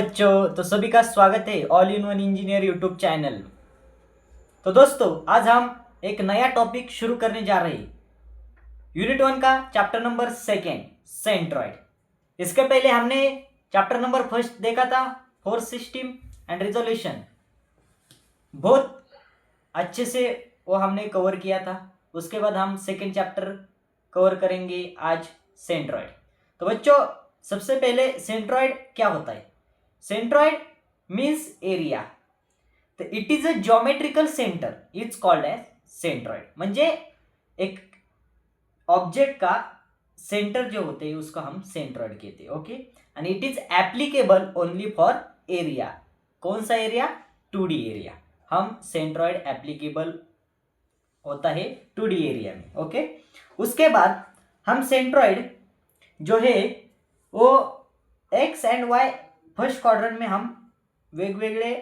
बच्चों, तो सभी का स्वागत है all in one engineer YouTube channel. तो दोस्तों, आज हम एक नया टॉपिक शुरू करने जा रहे हैं। यूनिट 1 का चैप्टर नंबर 2 सेंट्रॉइड। इसके पहले हमने चैप्टर नंबर 1 देखा था, फोर्स सिस्टम एंड रिजोल्यूशन। बहुत अच्छे से वो हमने कवर किया था। उसके बाद हम सेकेंड चैप्टर कवर करेंगे आज, सेंट्रॉइड। तो बच्चों, सबसे पहले सेंट्रॉइड क्या होता है? Centroid means area. It is a geometrical centre, it's called as centroid. म्हणजे एक ऑब्जेक्ट का सेंटर जो होते हैं उसको हम सेंट्रॉइड कहते हैं. Okay, and it is applicable only for area. कौन सा एरिया? 2D area. हम सेंट्रॉइड एप्लीकेबल होता है 2D एरिया में. ओके, उसके बाद हम सेंट्रॉइड जो है वो X and Y first quadrant में हम वेगवेगळे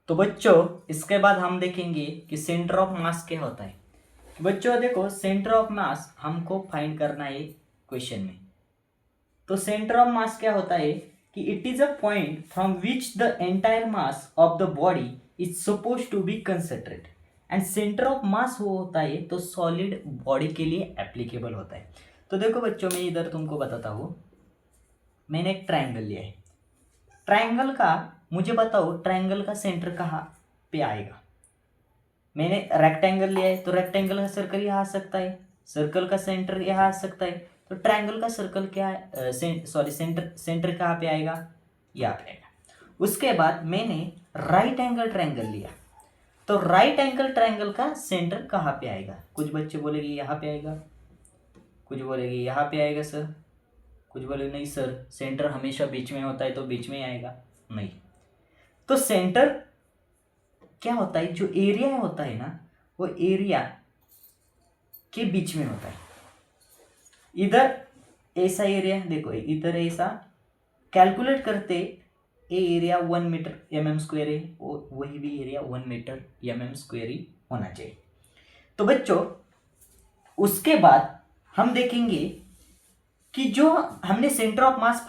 तो बच्चों, इसके बाद हम देखेंगे कि सेंटर ऑफ मास क्या होता है. बच्चों देखो, सेंटर ऑफ मास हमको फाइंड करना है क्वेश्चन में. तो सेंटर ऑफ मास क्या होता है कि it is a point from which the entire mass of the body is suppose to be concentrated. And centre of mass वो होता है तो सॉलिड बॉडी के लिए एप्लीकेबल होता है. तो देखो बच्चों, मैं इधर तुमको बताता हूँ. मैंने एक ट्रायंगल लिया है. ट्रायंगल का मुझे बताओ, ट्रायंगल का सेंटर कहाँ पे आएगा? मैंने रेक्टेंगल लिया है तो रेक्टेंगल का सर्कल यहाँ आ सकता है, सर्कल का सेंटर यहाँ आ सकता है. तो ट्रायंगल का सर्कल क्या है, सेंटर कहाँ पे आएगा? यहाँ पे आएगा. उसके बाद मैंने राइट एंगल ट्रायंगल लिया, तो राइट एंगल ट्रायंगल का सेंटर कहाँ पे आएगा? कुछ बच्चे बोलेंगे यहाँ पे आएगा, कुछ बोलेंगे यहाँ पे आएगा सर, कुछ बोले नहीं सर सेंटर हमेशा बीच में होता है तो बीच में आएगा. नहीं, तो सेंटर क्या होता है? जो एरिया होता है ना, वो एरिया के बीच में होता है. इधर ऐसा एरिया देखो, इधर ऐसा कैलकुलेट करते ये एरिया 1 मीटर mm² है, वही भी एरिया 1 मीटर mm² ही होना चाहिए. तो बच्चों, उसके बाद हम देखेंगे कि जो हमने सेंटर ऑफ मास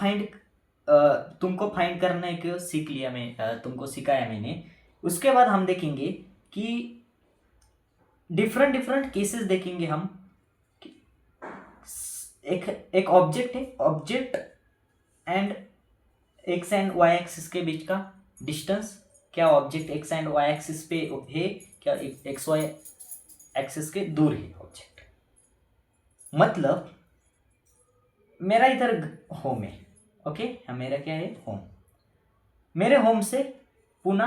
तुमको फाइंड करने को सीख लिया, मैं तुमको सिखाया मैंने. उसके बाद हम देखेंगे कि डिफरेंट केसेस देखेंगे हम. एक ऑब्जेक्ट है, object and X and Y axis के बीच का डिस्टेंस. क्या object X and Y axis पे है? क्या एक्स वाई एक्सिस के दूर है ऑब्जेक्ट? मतलब मेरा इधर होम है. ओके, मेरा क्या है? होम. मेरे होम से पुणे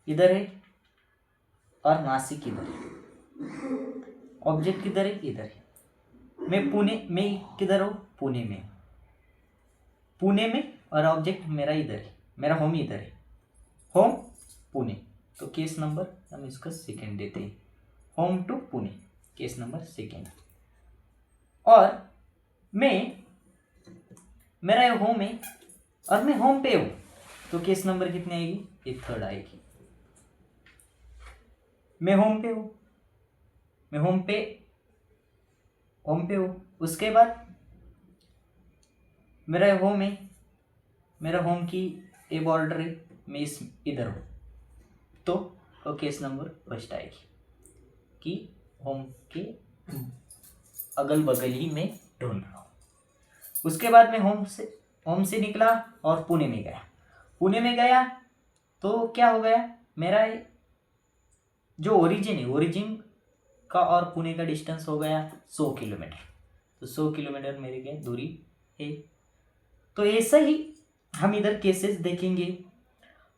इधर है और नासिक इधर है. ऑब्जेक्ट किधर है? इधर है. मैं किधर हूँ? पुणे में. पुणे में और ऑब्जेक्ट मेरा इधर है, मेरा होम इधर है. होम पुणे. तो केस नंबर हम इसका सेकेंड देते हैं. Home to Pune, case number second. और मेरा होम है और मैं होम पे हूँ, तो केस नंबर कितनी आएगी? ये थर्ड आएगी. मैं होम पे हूँ, मैं होम पे हूँ. उसके बाद मेरा होम है, मेरा होम की ए बॉर्डर है, मैं इस इधर हूँ, तो केस नंबर फर्स्ट आएगी कि होम के अगल बगल ही मैं ढूंढ रहा हूँ. उसके बाद मैं होम से निकला और पुणे में गया. पुणे में गया तो क्या हो गया? मेरा जो ओरिजिन है, ओरिजिन का और पुणे का डिस्टेंस हो गया 100 किलोमीटर. तो 100 किलोमीटर मेरे क्या दूरी है. तो ऐसा ही हम इधर केसेस देखेंगे.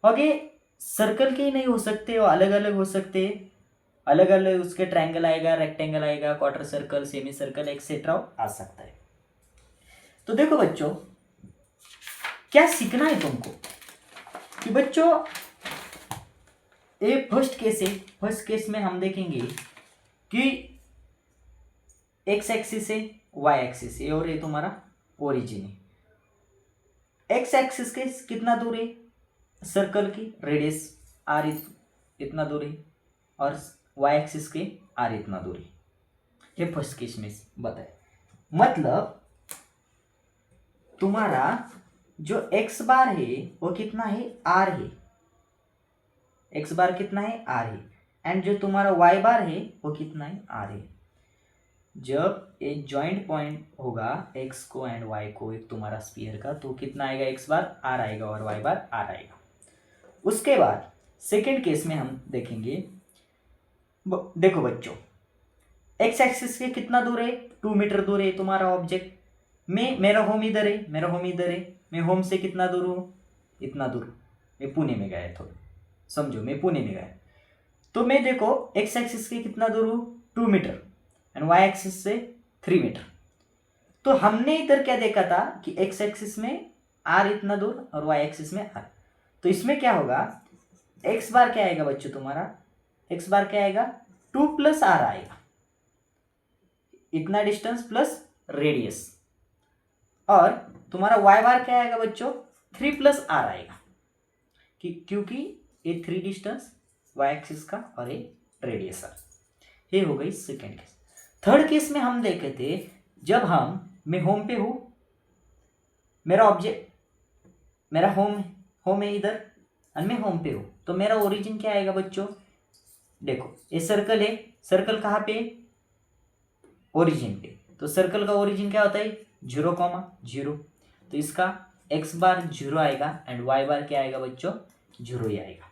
ओके, सर्कल के ही नहीं हो सकते, वो अलग अलग हो सकते. अलग अलग उसके ट्रायंगल आएगा, रेक्टेंगल आएगा, quarter circle, semi circle etcetera आ सकता है. तो देखो बच्चों, क्या सीखना है तुमको कि बच्चों ये फर्स्ट केस है. फर्स्ट केस में हम देखेंगे कि एक्स एक्सिस है, वाई एक्सिस है और ये तुम्हारा ओरिजिन है. एक्स एक्सिस के कितना दूर है? सर्कल की रेडियस आर इतना दूर है और वाई एक्सिस के आर इतना दूर है. ये फर्स्ट केस में बताया. मतलब तुम्हारा जो x बार है वो कितना है, r है। x बार कितना है, r है। एंड जो तुम्हारा y बार है वो कितना है, r है। जब एक जॉइंट पॉइंट होगा x को एंड y को एक तुम्हारा स्फीयर का, तो कितना आएगा, x बार r आएगा और y बार r आएगा। उसके बाद सेकेंड केस में हम देखेंगे। देखो बच्चों, x एक्सिस के कितना दूर है, 2 मीटर दूर है तुम्हारा ऑब्जेक्ट। मेरा होम इधर है, मेरा होम इधर है। मैं होम से कितना दूर हूँ, इतना दूर। मैं पुणे में गया थोड़ा, समझो मैं पुणे में गया। तो मैं देखो x एक्सिस के कितना दूर हूँ, 2 मीटर, एंड y एक्सिस से 3 मीटर। तो हमने इधर क्या देखा था कि x एक्सिस में r इतना दूर और y एक्सिस में r। तो इसमें क्या होगा, x बार क्या आएगा बच्चों तुम्हारा, x बार क्या आएगा, 2 + r आएगा, इतना डिस्टेंस प्लस रेडियस। और तुम्हारा y बार क्या आएगा बच्चों, 3 + r आएगा, क्योंकि ये 3 डिस्टेंस y एक्सिस का और ये रेडियस है। ये हो गई सेकेंड केस। थर्ड केस में हम देखे थे, जब मैं होम पे हूँ, मेरा ऑब्जेक्ट, मेरा होम है इधर और मैं होम पे हूँ, तो मेरा ओरिजिन क्या आएगा बच्चों, देखो ये सर्कल है, सर्कल कहाँ पे, ओरिजिन पे। तो सर्कल का ओरिजिन क्या होता है, 0,0। तो इसका x बार 0 आएगा एंड y बार क्या आएगा बच्चों, 0 ही आएगा।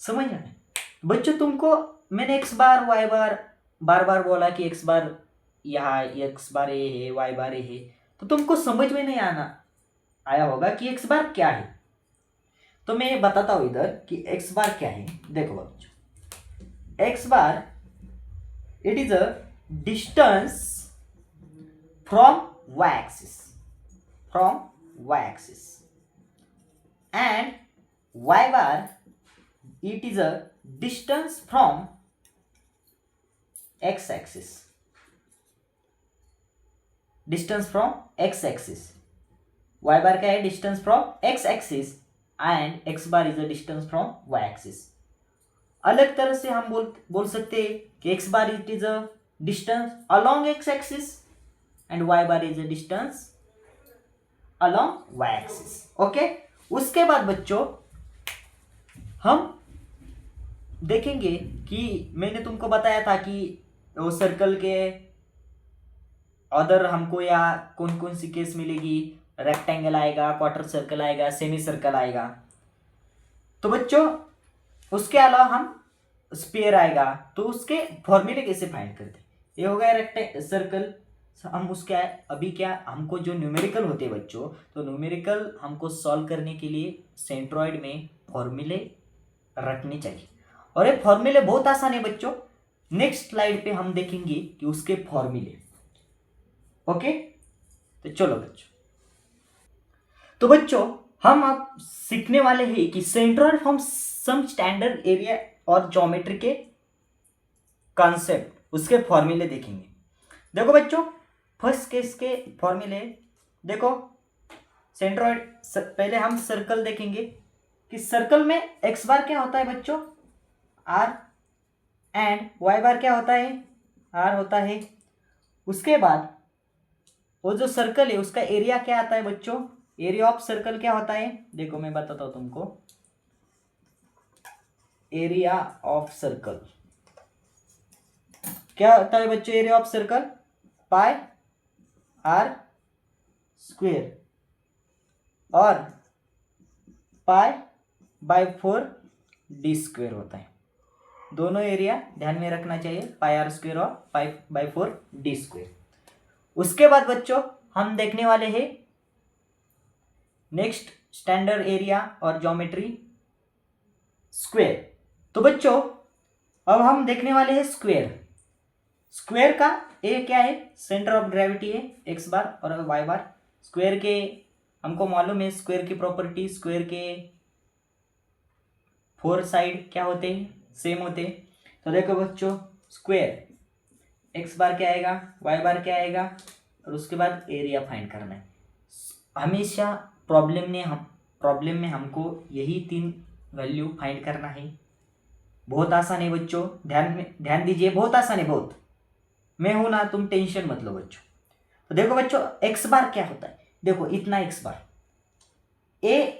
समझ आए बच्चों तुमको? मैंने x बार y बार बार बार बोला कि x बार यहाँ, x बार ये है, y बार ये है, तो तुमको समझ में नहीं आया होगा कि x बार क्या है। तो मैं बताता हूँ इधर कि x बार क्या है। देखो बच्चों, x bar it is a distance from y axis and y bar it is a distance from x axis, distance from x axis। y bar क्या है, distance from x axis and x bar is a distance from y axis। अलग तरह से हम बोल सकते हैं कि x bar it is a distance along x axis and y bar is a distance along y axis। Okay, उसके बाद बच्चों हम देखेंगे कि मैंने तुमको बताया था कि वो सर्कल के अदर हमको या कौन कौन सी केस मिलेगी, रेक्टेंगल आएगा, क्वार्टर सर्कल आएगा, सेमी सर्कल आएगा। तो बच्चों उसके अलावा हम स्फीयर आएगा, तो उसके फॉर्मूले कैसे फाइंड करते, ये हो गया रेक्टेंगल सर्कल। हम उसका अभी क्या, हमको जो न्यूमेरिकल होते हैं बच्चों, तो न्यूमेरिकल हमको सॉल्व करने के लिए सेंट्रॉइड में फॉर्मूले रखने चाहिए, और ये फॉर्मूले बहुत आसान है बच्चों। नेक्स्ट स्लाइड पे हम देखेंगे कि उसके फॉर्मूले। ओके, तो चलो बच्चों, तो बच्चों हम अब सीखने वाले हैं कि centroid from some standard area और ज्योमेट्री के कॉन्सेप्ट, उसके फॉर्मूले देखेंगे। देखो बच्चों, फर्स्ट केस के फॉर्मूले देखो। सेंट्रॉइड, पहले हम सर्कल देखेंगे कि सर्कल में x बार क्या होता है बच्चों, r, एंड y बार क्या होता है, r होता है। उसके बाद वो जो सर्कल है उसका एरिया क्या आता है बच्चों, एरिया ऑफ सर्कल क्या होता है, देखो मैं बताता हूं तुमको। एरिया ऑफ सर्कल क्या होता है बच्चों, area of circle pi r square और π/4 d स्क्वेयर होता है। दोनों एरिया ध्यान में रखना चाहिए, πr² और π/4 d स्क्वेयर। उसके बाद बच्चों हम देखने वाले हैं नेक्स्ट स्टैंडर्ड एरिया और ज्योमेट्री स्क्वेयर। तो बच्चों अब हम देखने वाले हैं स्क्वेयर। स्क्वेयर का ए क्या है, सेंटर ऑफ ग्रेविटी है x बार और y बार। स्क्वेयर के हमको मालूम है, स्क्वेयर की प्रॉपर्टी, स्क्वेयर के 4 साइड क्या होते हैं, सेम होते हैं। तो देखो बच्चों, स्क्वेयर x बार क्या आएगा, y बार क्या आएगा, और उसके बाद एरिया फाइंड करना है। हमेशा प्रॉब्लम में हमको यही 3 वैल्यू फाइंड करना है। बहुत आसान है बच्चों, ध्यान दीजिए, बहुत आसान है बहुत। मैं हूं ना, तुम टेंशन मत लो बच्चों। तो देखो बच्चों एक्स बार क्या होता है, देखो इतना एक्स बार, ए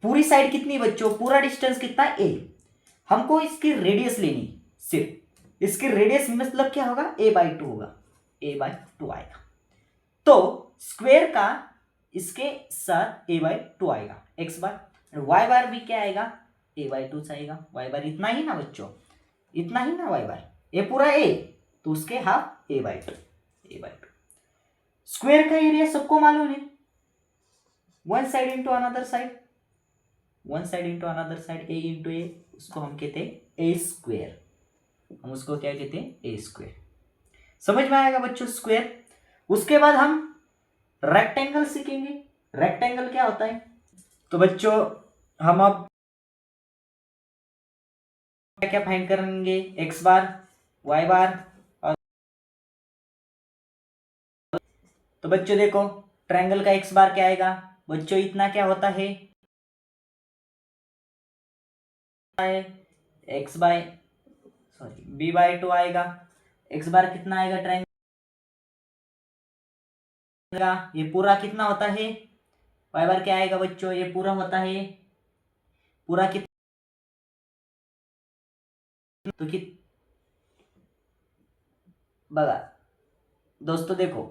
पूरी साइड कितनी बच्चों, पूरा डिस्टेंस कितना ए, हमको इसकी रेडियस लेनी, सिर्फ इसकी रेडियस मतलब क्या होगा, a/2 होगा, a/2 आएगा। तो स्क्वायर का इसके साथ a/2 आएगा एक्स बार, वाई बार भी क्या आएगा, a/2 आएगा, वाई बार इतना ही ना बच्चों, इतना ही ना वाई बार, ये पूरा a तो उसके हाफ a/2। स्क्वायर का एरिया सबको मालूम है, one side into another side, one side into another side, a into A, उसको हम कहते हैं ए स्क्वायर, हम उसको क्या कहते हैं, ए स्क्वायर। समझ में आएगा बच्चों स्क्वायर। उसके बाद हम रेक्टेंगल सीखेंगे, रेक्टेंगल क्या होता है। तो बच्चों हम अब क्या फाइंड करेंगे, एक्स बार, वाई बार, और तो बच्चों देखो ट्रायंगल का एक्स बार क्या आएगा बच्चों, इतना क्या होता है, एक्स बाय सॉरी b/2 आएगा, एक्स बार कितना आएगा ट्रायंगल का, ये पूरा कितना होता है, वाई बार क्या आएगा बच्चों, ये पूरा होता है, पूरा कितना, तो बघा दोस्तों देखो,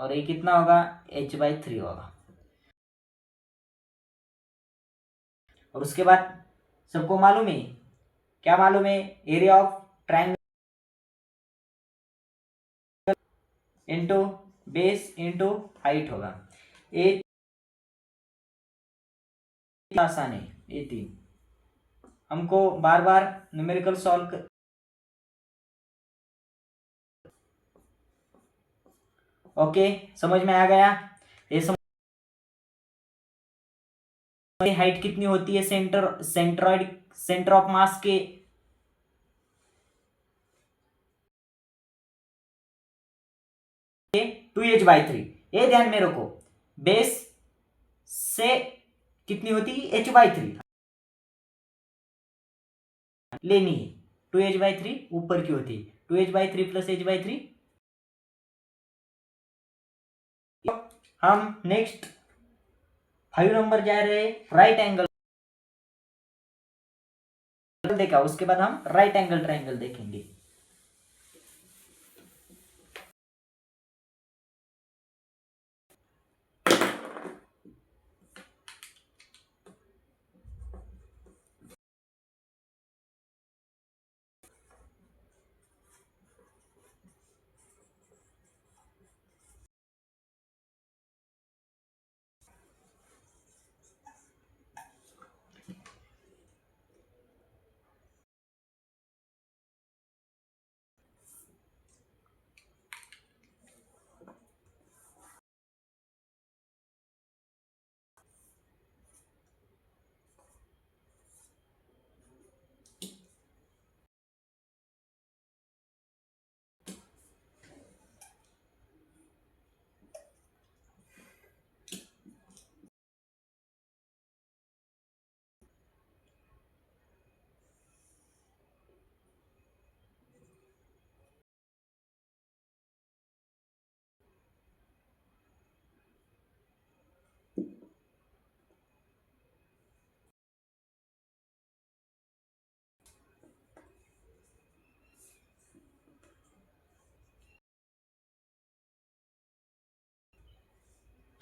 और ये कितना होगा, h/3 होगा। और उसके बाद सबको मालूम है, क्या मालूम है, area of triangle into base into height होगा, ये आसान है, ये तीन हमको बार बार न्यूमेरिकल सॉल्व ओके समझ में आ गया। ये हाइट कितनी होती है सेंटर ऑफ मास के, टू h/3, ये ध्यान में रखो, बेस से कितनी होती है h/3 लेनी है, 2h/3 ऊपर की होती है, 2h/3 प्लस h/3। हम नेक्स्ट 5 नंबर जा रहे हैं, राइट एंगल देखा, उसके बाद हम राइट एंगल ट्रायंगल देखेंगे।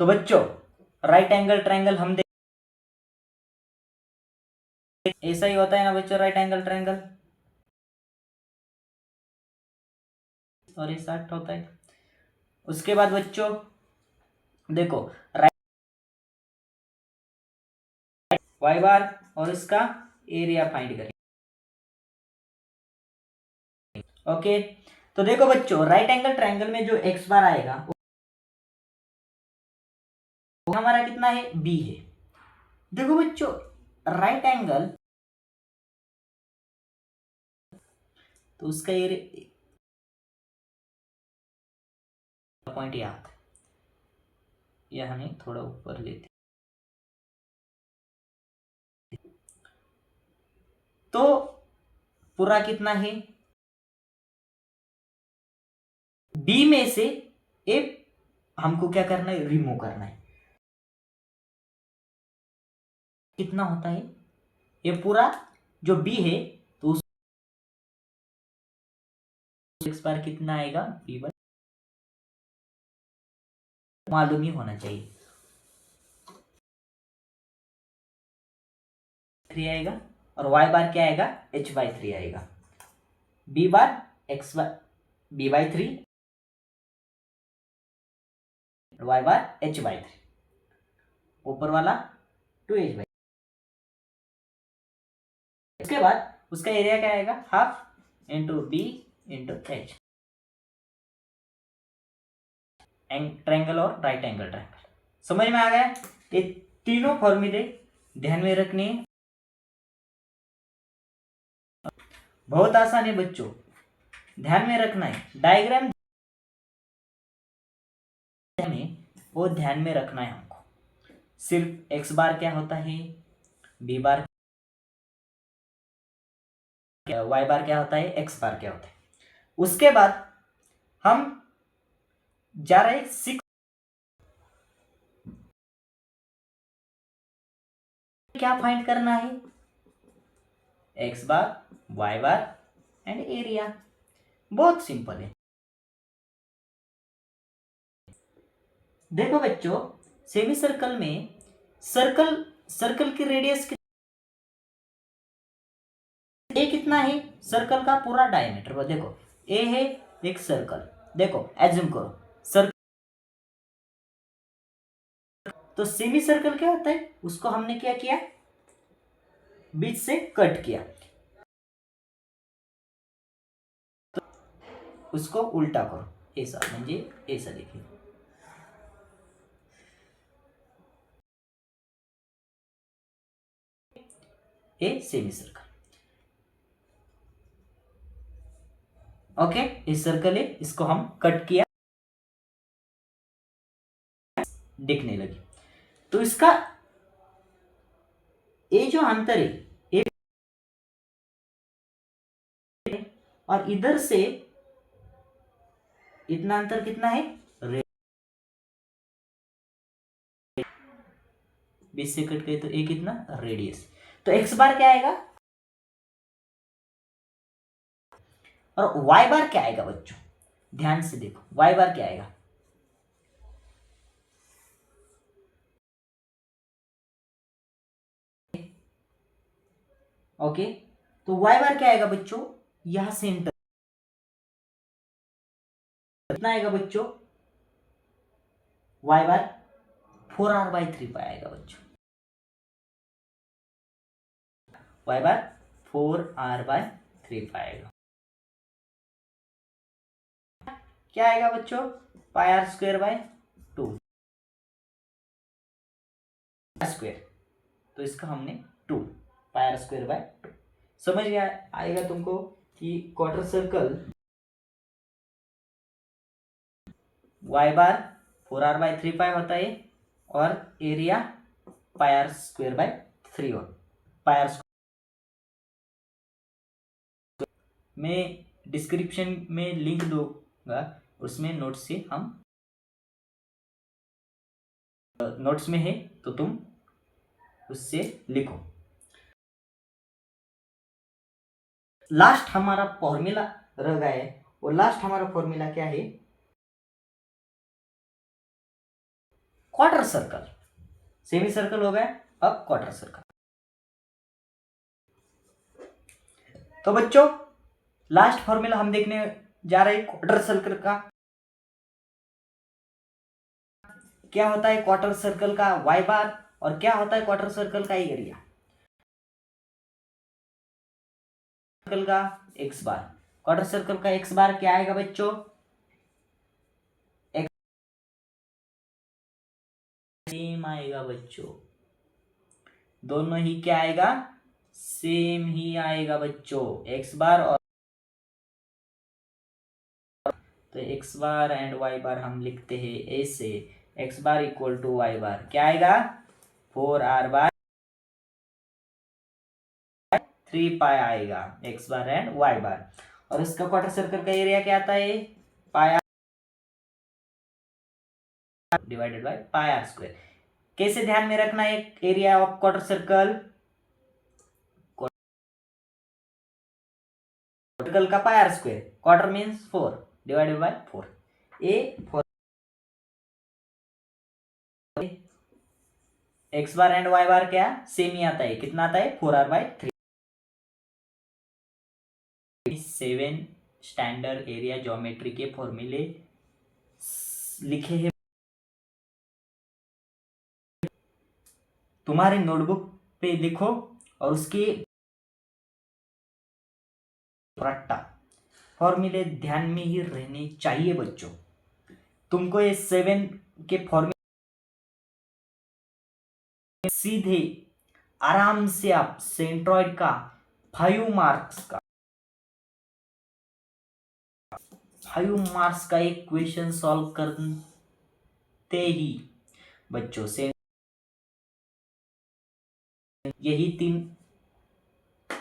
तो बच्चों राइट एंगल ट्रायंगल हम ऐसा ही होता है ना बच्चों, राइट एंगल ट्रायंगल, और ऐसा होता है। उसके बाद बच्चों देखो राइट वाई बार और इसका एरिया फाइंड करें, ओके। तो देखो बच्चों राइट एंगल ट्रायंगल में जो एक्स बार आएगा वो हमारा कितना है, बी है। देखो बच्चों राइट एंगल, तो उसका एरिया पॉइंट याद, यह हमें थोड़ा ऊपर लेते, तो पूरा कितना है, बी में से ए हमको क्या करना है, रिमूव करना है। कितना होता है ये पूरा जो बी है, तो उस एक्स बार कितना आएगा, बी बार मालूम ही होना चाहिए, 3 आएगा, और y बार क्या आएगा, h/3 आएगा। b बार x बार b/3, y बार h/3, ऊपर वाला 2h/3। उसके बाद उसका एरिया क्या आएगा, half into B into H, triangle और राइट एंगल ट्रायंगल। समझ में आ गया। ये तीनों फॉर्मूले ध्यान में रखने, बहुत आसान है बच्चों, ध्यान में रखना है। डायग्राम में वो ध्यान में रखना है हमको। सिर्फ एक्स बार क्या होता है, बी बार, वाई बार क्या होता है, एक्स बार क्या होता है। उसके बाद हम जा रहे 6, क्या फाइंड करना है, X bar, Y bar and area. बहुत सिंपल है। देखो बच्चों, सेमी सर्कल में सर्कल की रेडियस ए कितना है, सर्कल का पूरा डायमीटर। वो देखो ए है एक सर्कल, देखो एज्यूम करो सर्कल, तो सेमी सर्कल क्या होता है, उसको हमने क्या किया, बीच से कट किया, तो उसको उल्टा करो, ऐसा, म्हणजे ऐसा देखिए, ए सेमी सर्कल। ओके, इस सर्कल है, इसको हम कट किया, दिखने लगी। तो इसका ये जो अंतर है, ये और इधर से इतना अंतर कितना है, 20 से कट गए तो ए कितना, रेडियस। तो एक्स बार क्या आएगा और वाई बार क्या आएगा बच्चों, ध्यान से देखो, वाई बार क्या आएगा, ओके। तो वाई बार क्या आएगा बच्चों, यहां सेंटर कितना आएगा बच्चों, वाई बार 4r/3 आएगा बच्चों, वाई बार 4r/3 आएगा। क्या आएगा बच्चों, πr²/2 स्क्वायर, तो इसका हमने 2 πr²/2। समझ गया आएगा तुमको कि क्वार्टर सर्कल y बार 4r/3 होता है और एरिया πr²/3 हो, πr²। मैं डिस्क्रिप्शन में लिंक दूंगा, उसमें नोट्स से हम नोट्स में है, तो तुम उससे लिखो। लास्ट हमारा फॉर्मूला रह गया है, वो लास्ट हमारा फॉर्मूला क्या है, क्वार्टर सर्कल। सेमी सर्कल हो गया, अब क्वार्टर सर्कल। तो बच्चों लास्ट फॉर्मूला हम देखने जा रहे हैं क्वार्टर सर्कल का। क्या होता है क्वार्टर सर्कल का वाई बार, और क्या होता है क्वार्टर सर्कल का एरिया, सर्कल का एक्स बार। क्वार्टर सर्कल का एक्स बार क्या आएगा बच्चों, सेम आएगा बच्चों, दोनों ही क्या आएगा, सेम ही आएगा बच्चों, एक्स बार और, तो x bar and y bar हम लिखते हैं ऐसे, x bar equal to y bar क्या आएगा, 4r/3 3 पाई आएगा x bar and y bar. और इसका क्वार्टर सर्कल का एरिया क्या आता है, pi divided by pi r square. कैसे ध्यान में रखना है area of quarter circle, circle का pi r square, quarter means 4 divided by 4। A 4 x bar and y bar क्या सेम ही आता है, कितना आता है 4r/3। 7 स्टैंडर्ड एरिया ज्योमेट्री के फॉर्मूले लिखे हैं तुम्हारे नोटबुक पे, लिखो और उसके रट्टा फॉर्मूले ध्यान में ही रहने चाहिए बच्चों। तुमको ये 7 के फॉर्मूले सीधे आराम से आप सेंट्रॉइड का 5 मार्क्स का एक क्वेश्चन सॉल्व करते ही बच्चों से यही 3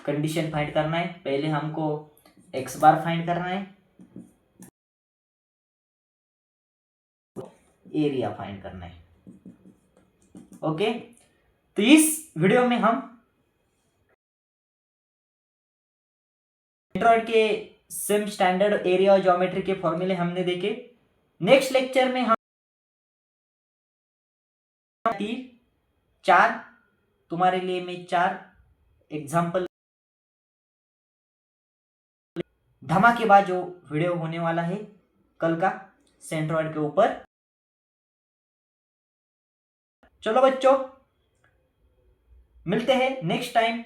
कंडीशन फाइंड करना है। पहले हमको x बार फाइंड करना है, एरिया फाइंड करना है। ओके, तो इस वीडियो में हम सेंट्रॉइड के सेम स्टैंडर्ड एरिया और ज्योमेट्री के फॉर्मूले हमने देखे। नेक्स्ट लेक्चर में हम 4 तुम्हारे लिए मैं 4 एग्जाम्पल धमाकेबाज जो वीडियो होने वाला है कल का सेंट्रॉइड के ऊपर। चलो बच्चों, मिलते हैं नेक्स्ट टाइम।